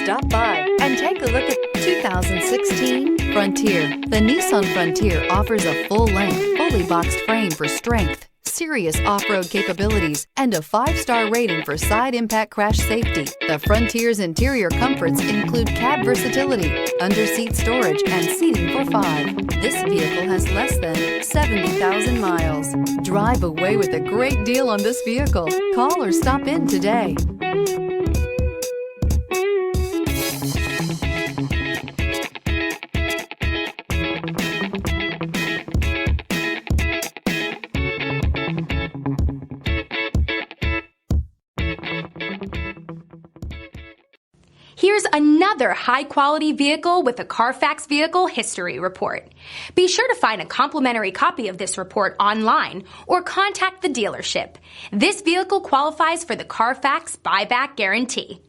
Stop by and take a look at 2016 Frontier. The Nissan Frontier offers a full-length, fully boxed frame for strength, serious off-road capabilities, and a 5-star rating for side impact crash safety. The Frontier's interior comforts include cab versatility, under-seat storage, and seating for 5. This vehicle has less than 70,000 miles. Drive away with a great deal on this vehicle. Call or stop in today. Here's another high-quality vehicle with a Carfax Vehicle History Report. Be sure to find a complimentary copy of this report online or contact the dealership. This vehicle qualifies for the Carfax Buyback Guarantee.